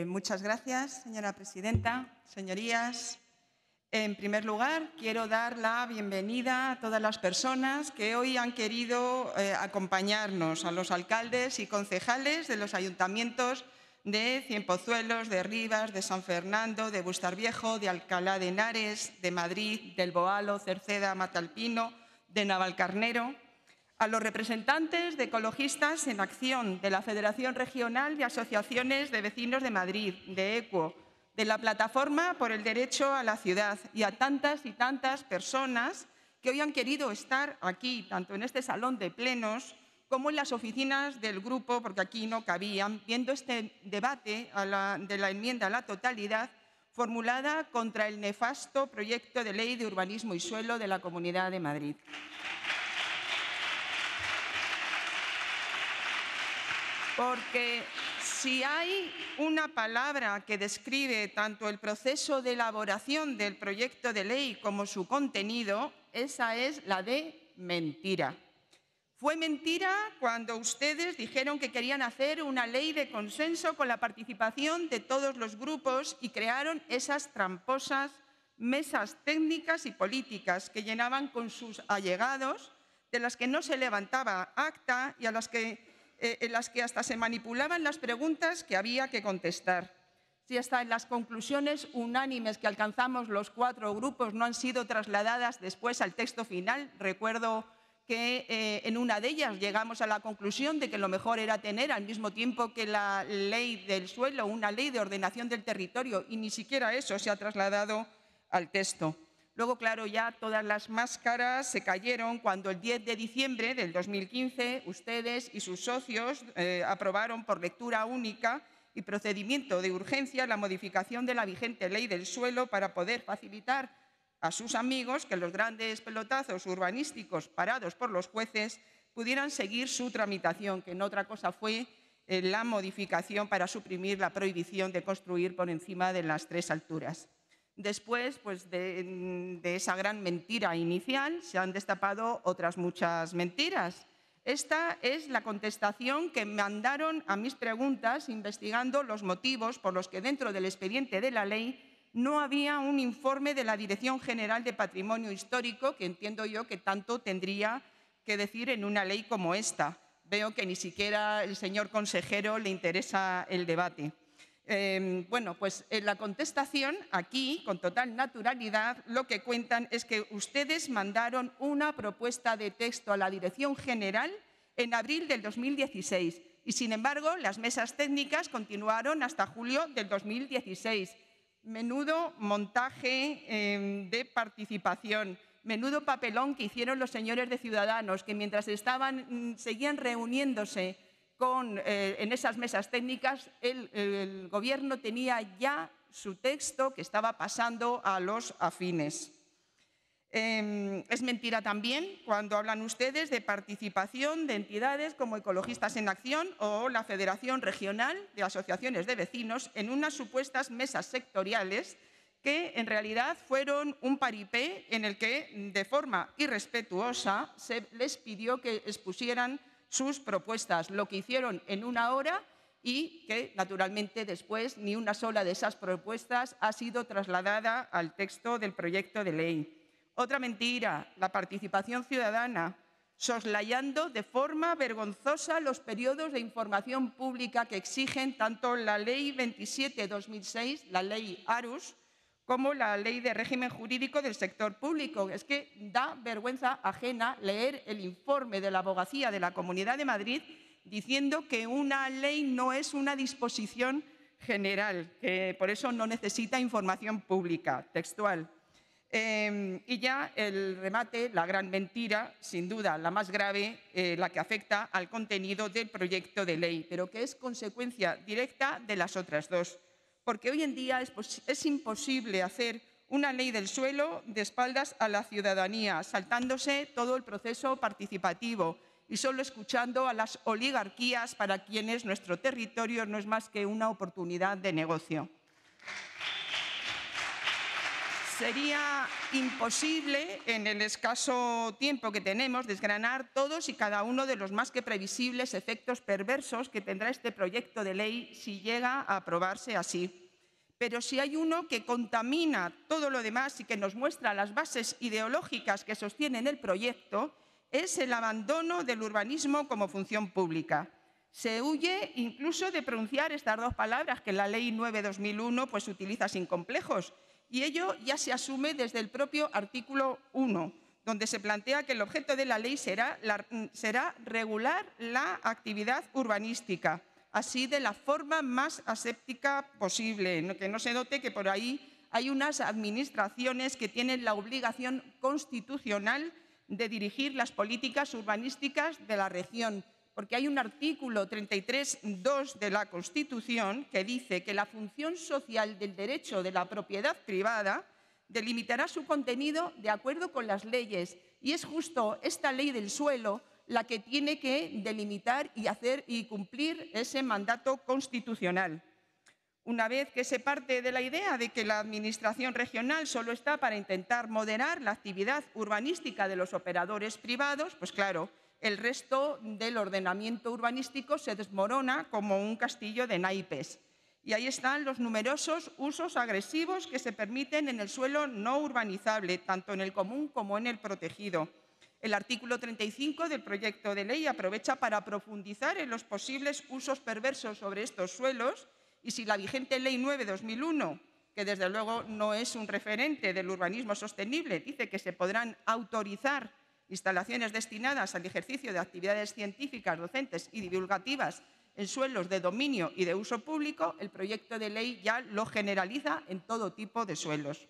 Muchas gracias, señora presidenta. Señorías, en primer lugar, quiero dar la bienvenida a todas las personas que hoy han querido acompañarnos, a los alcaldes y concejales de los ayuntamientos de Cienpozuelos, de Rivas, de San Fernando, de Bustarviejo, de Alcalá de Henares, de Madrid, del Boalo, Cerceda, Matalpino, de Navalcarnero, a los representantes de Ecologistas en Acción, de la Federación Regional de Asociaciones de Vecinos de Madrid, de ECUO, de la Plataforma por el Derecho a la Ciudad y a tantas y tantas personas que hoy han querido estar aquí, tanto en este salón de plenos como en las oficinas del grupo, porque aquí no cabían, viendo este debate de la enmienda a la totalidad formulada contra el nefasto proyecto de ley de urbanismo y suelo de la Comunidad de Madrid. Porque si hay una palabra que describe tanto el proceso de elaboración del proyecto de ley como su contenido, esa es la de mentira. Fue mentira cuando ustedes dijeron que querían hacer una ley de consenso con la participación de todos los grupos y crearon esas tramposas mesas técnicas y políticas que llenaban con sus allegados, de las que no se levantaba acta y en las que hasta se manipulaban las preguntas que había que contestar. Si hasta en las conclusiones unánimes que alcanzamos los 4 grupos no han sido trasladadas después al texto final, recuerdo que en una de ellas llegamos a la conclusión de que lo mejor era tener al mismo tiempo que la ley del suelo una ley de ordenación del territorio, y ni siquiera eso se ha trasladado al texto. Luego, claro, ya todas las máscaras se cayeron cuando el 10 de diciembre del 2015 ustedes y sus socios aprobaron por lectura única y procedimiento de urgencia la modificación de la vigente ley del suelo para poder facilitar a sus amigos que los grandes pelotazos urbanísticos parados por los jueces pudieran seguir su tramitación, que no otra cosa fue la modificación para suprimir la prohibición de construir por encima de las 3 alturas. Después de esa gran mentira inicial se han destapado otras muchas mentiras. Esta es la contestación que mandaron a mis preguntas investigando los motivos por los que dentro del expediente de la ley no había un informe de la Dirección General de Patrimonio Histórico, que entiendo yo que tanto tendría que decir en una ley como esta. Veo que ni siquiera al señor consejero le interesa el debate. Bueno, pues en la contestación aquí, con total naturalidad, lo que cuentan es que ustedes mandaron una propuesta de texto a la Dirección General en abril del 2016 y, sin embargo, las mesas técnicas continuaron hasta julio del 2016. Menudo montaje de participación, menudo papelón que hicieron los señores de Ciudadanos, que mientras seguían reuniéndose en esas mesas técnicas, el Gobierno tenía ya su texto que estaba pasando a los afines. Es mentira también cuando hablan ustedes de participación de entidades como Ecologistas en Acción o la Federación Regional de Asociaciones de Vecinos en unas supuestas mesas sectoriales que en realidad fueron un paripé en el que de forma irrespetuosa se les pidió que expusieran sus propuestas, lo que hicieron en 1 hora y que, naturalmente, después ni una sola de esas propuestas ha sido trasladada al texto del proyecto de ley. Otra mentira, la participación ciudadana, soslayando de forma vergonzosa los periodos de información pública que exigen tanto la Ley 27/2006, la Ley ARUS, como la Ley de Régimen Jurídico del Sector Público. Es que da vergüenza ajena leer el informe de la Abogacía de la Comunidad de Madrid diciendo que una ley no es una disposición general, que por eso no necesita información pública, textual. Y ya el remate, la gran mentira, sin duda la más grave, la que afecta al contenido del proyecto de ley, pero que es consecuencia directa de las otras dos. Porque hoy en día es imposible hacer una ley del suelo de espaldas a la ciudadanía, saltándose todo el proceso participativo y solo escuchando a las oligarquías para quienes nuestro territorio no es más que una oportunidad de negocio. Sería imposible, en el escaso tiempo que tenemos, desgranar todos y cada uno de los más que previsibles efectos perversos que tendrá este proyecto de ley si llega a aprobarse así. Pero si hay uno que contamina todo lo demás y que nos muestra las bases ideológicas que sostienen el proyecto, es el abandono del urbanismo como función pública. Se huye incluso de pronunciar estas dos palabras que la Ley 9/2001 pues, utiliza sin complejos, y ello ya se asume desde el propio artículo 1, donde se plantea que el objeto de la ley será regular la actividad urbanística, así de la forma más aséptica posible, que no se note que por ahí hay unas administraciones que tienen la obligación constitucional de dirigir las políticas urbanísticas de la región, porque hay un artículo 33.2 de la Constitución que dice que la función social del derecho de la propiedad privada delimitará su contenido de acuerdo con las leyes, y es justo esta ley del suelo la que tiene que delimitar y hacer y cumplir ese mandato constitucional. Una vez que se parte de la idea de que la Administración regional solo está para intentar moderar la actividad urbanística de los operadores privados, pues claro, el resto del ordenamiento urbanístico se desmorona como un castillo de naipes. Y ahí están los numerosos usos agresivos que se permiten en el suelo no urbanizable, tanto en el común como en el protegido. El artículo 35 del proyecto de ley aprovecha para profundizar en los posibles usos perversos sobre estos suelos, y si la vigente Ley 9/2001, que desde luego no es un referente del urbanismo sostenible, dice que se podrán autorizar instalaciones destinadas al ejercicio de actividades científicas, docentes y divulgativas en suelos de dominio y de uso público, el proyecto de ley ya lo generaliza en todo tipo de suelos.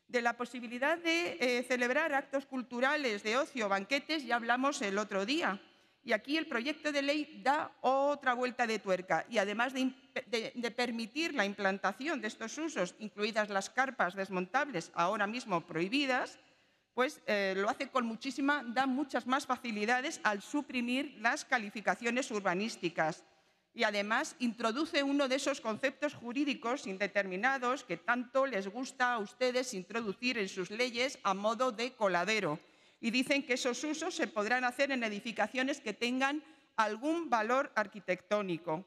De la posibilidad de celebrar actos culturales, de ocio, banquetes, ya hablamos el otro día. Y aquí el proyecto de ley da otra vuelta de tuerca, y además de permitir la implantación de estos usos, incluidas las carpas desmontables ahora mismo prohibidas, pues lo hace da muchas más facilidades al suprimir las calificaciones urbanísticas. Y además introduce uno de esos conceptos jurídicos indeterminados que tanto les gusta a ustedes introducir en sus leyes a modo de coladero. Y dicen que esos usos se podrán hacer en edificaciones que tengan algún valor arquitectónico.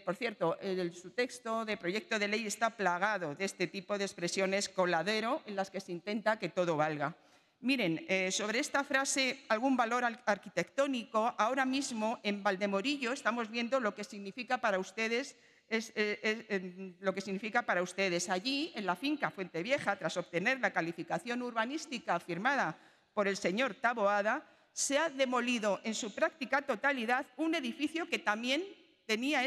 Por cierto, su texto de proyecto de ley está plagado de este tipo de expresiones coladero en las que se intenta que todo valga. Miren, sobre esta frase, algún valor arquitectónico, ahora mismo en Valdemorillo estamos viendo lo que significa para ustedes. Allí, en la finca Fuentevieja, tras obtener la calificación urbanística firmada por el señor Taboada, se ha demolido en su práctica totalidad un edificio que también tenía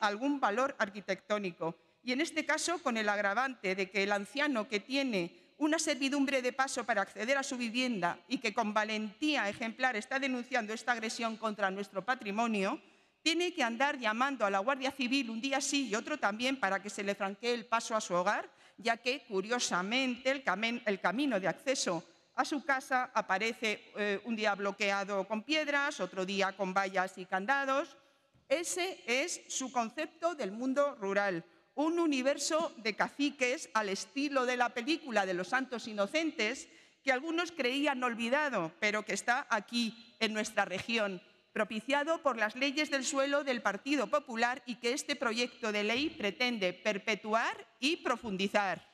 algún valor arquitectónico. Y en este caso, con el agravante de que el anciano que tiene una servidumbre de paso para acceder a su vivienda y que con valentía ejemplar está denunciando esta agresión contra nuestro patrimonio, tiene que andar llamando a la Guardia Civil un día sí y otro también para que se le franquee el paso a su hogar, ya que, curiosamente, el camino de acceso a su casa aparece un día bloqueado con piedras, otro día con vallas y candados. Ese es su concepto del mundo rural, un universo de caciques al estilo de la película de los Santos Inocentes, que algunos creían olvidado, pero que está aquí en nuestra región, propiciado por las leyes del suelo del Partido Popular y que este proyecto de ley pretende perpetuar y profundizar.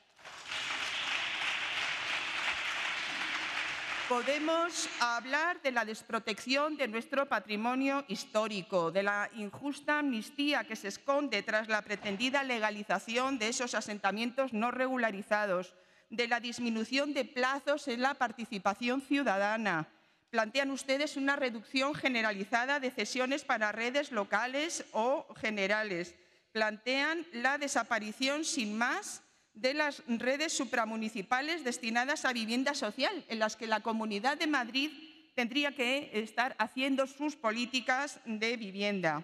Podemos hablar de la desprotección de nuestro patrimonio histórico, de la injusta amnistía que se esconde tras la pretendida legalización de esos asentamientos no regularizados, de la disminución de plazos en la participación ciudadana. Plantean ustedes una reducción generalizada de cesiones para redes locales o generales. Plantean la desaparición sin más de las redes supramunicipales destinadas a vivienda social, en las que la Comunidad de Madrid tendría que estar haciendo sus políticas de vivienda.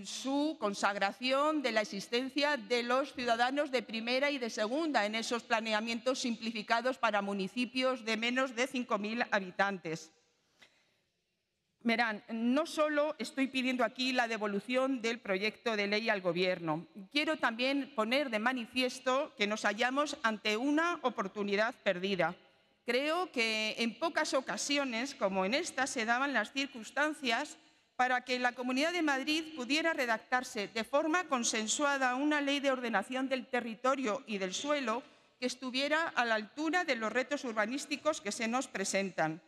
Su consagración de la existencia de los ciudadanos de primera y de segunda en esos planeamientos simplificados para municipios de menos de 5.000 habitantes. Verán, no solo estoy pidiendo aquí la devolución del proyecto de ley al Gobierno. Quiero también poner de manifiesto que nos hallamos ante una oportunidad perdida. Creo que en pocas ocasiones, como en esta, se daban las circunstancias para que en la Comunidad de Madrid pudiera redactarse de forma consensuada una ley de ordenación del territorio y del suelo que estuviera a la altura de los retos urbanísticos que se nos presentan.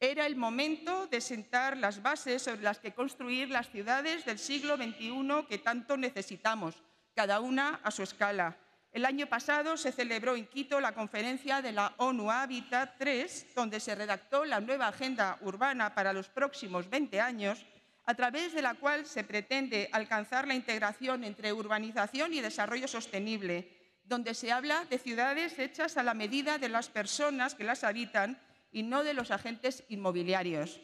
Era el momento de sentar las bases sobre las que construir las ciudades del siglo XXI que tanto necesitamos, cada una a su escala. El año pasado se celebró en Quito la conferencia de la ONU Habitat 3, donde se redactó la nueva agenda urbana para los próximos 20 años, a través de la cual se pretende alcanzar la integración entre urbanización y desarrollo sostenible, donde se habla de ciudades hechas a la medida de las personas que las habitan y no de los agentes inmobiliarios.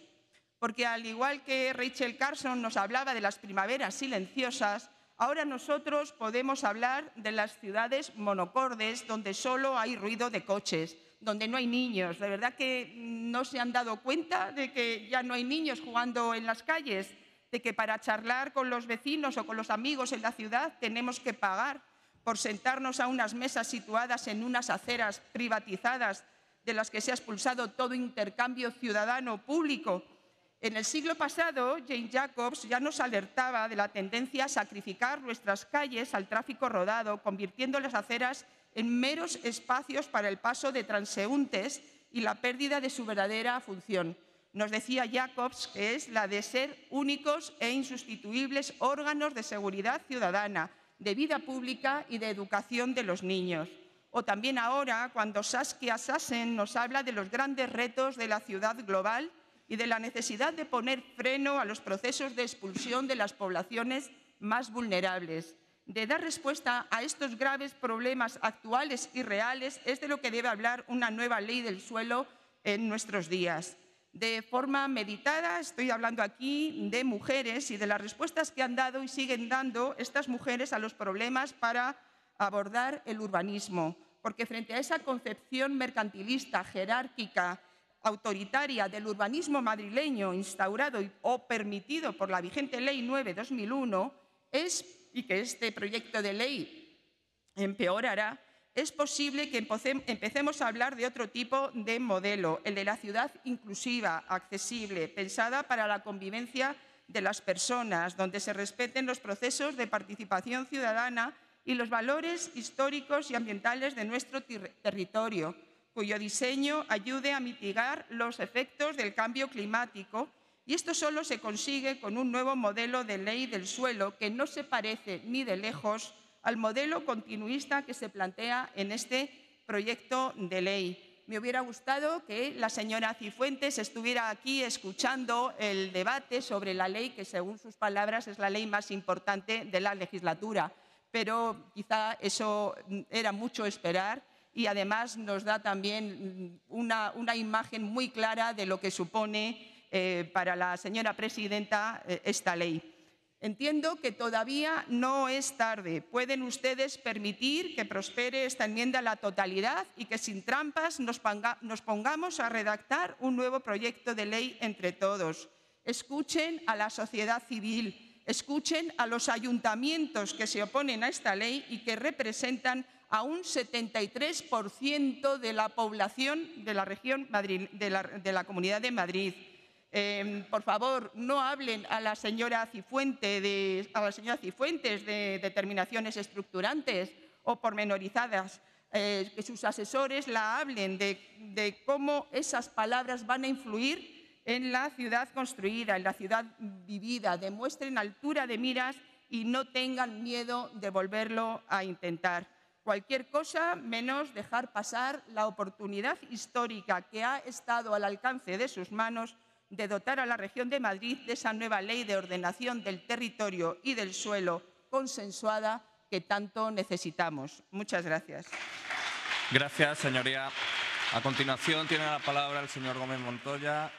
Porque al igual que Rachel Carson nos hablaba de las primaveras silenciosas, ahora nosotros podemos hablar de las ciudades monocordes donde solo hay ruido de coches, donde no hay niños. ¿De verdad que no se han dado cuenta de que ya no hay niños jugando en las calles? De que para charlar con los vecinos o con los amigos en la ciudad tenemos que pagar por sentarnos a unas mesas situadas en unas aceras privatizadas de las que se ha expulsado todo intercambio ciudadano público. En el siglo pasado, Jane Jacobs ya nos alertaba de la tendencia a sacrificar nuestras calles al tráfico rodado, convirtiendo las aceras en meros espacios para el paso de transeúntes y la pérdida de su verdadera función. Nos decía Jacobs que es la de ser únicos e insustituibles órganos de seguridad ciudadana, de vida pública y de educación de los niños. O también ahora, cuando Saskia Sassen nos habla de los grandes retos de la ciudad global y de la necesidad de poner freno a los procesos de expulsión de las poblaciones más vulnerables. De dar respuesta a estos graves problemas actuales y reales es de lo que debe hablar una nueva ley del suelo en nuestros días. De forma meditada, estoy hablando aquí de mujeres y de las respuestas que han dado y siguen dando estas mujeres a los problemas para abordar el urbanismo. Porque frente a esa concepción mercantilista, jerárquica, autoritaria del urbanismo madrileño instaurado o permitido por la vigente Ley 9/2001, y que este proyecto de ley empeorará, es posible que empecemos a hablar de otro tipo de modelo, el de la ciudad inclusiva, accesible, pensada para la convivencia de las personas, donde se respeten los procesos de participación ciudadana y los valores históricos y ambientales de nuestro territorio, cuyo diseño ayude a mitigar los efectos del cambio climático. Y esto solo se consigue con un nuevo modelo de ley del suelo que no se parece ni de lejos al modelo continuista que se plantea en este proyecto de ley. Me hubiera gustado que la señora Cifuentes estuviera aquí escuchando el debate sobre la ley, que según sus palabras es la ley más importante de la legislatura. Pero quizá eso era mucho esperar y además nos da también una imagen muy clara de lo que supone para la señora presidenta esta ley. Entiendo que todavía no es tarde. Pueden ustedes permitir que prospere esta enmienda a la totalidad y que sin trampas nos pongamos a redactar un nuevo proyecto de ley entre todos. Escuchen a la sociedad civil. Escuchen a los ayuntamientos que se oponen a esta ley y que representan a un 73% de la población de la región de la Comunidad de Madrid. Por favor, no hablen a la señora Cifuentes de determinaciones estructurantes o pormenorizadas. Que sus asesores la hablen de cómo esas palabras van a influir en la ciudad construida, en la ciudad vivida. Demuestren altura de miras y no tengan miedo de volverlo a intentar. Cualquier cosa menos dejar pasar la oportunidad histórica que ha estado al alcance de sus manos de dotar a la región de Madrid de esa nueva ley de ordenación del territorio y del suelo consensuada que tanto necesitamos. Muchas gracias. Gracias, señoría. A continuación tiene la palabra el señor Gómez Montoya.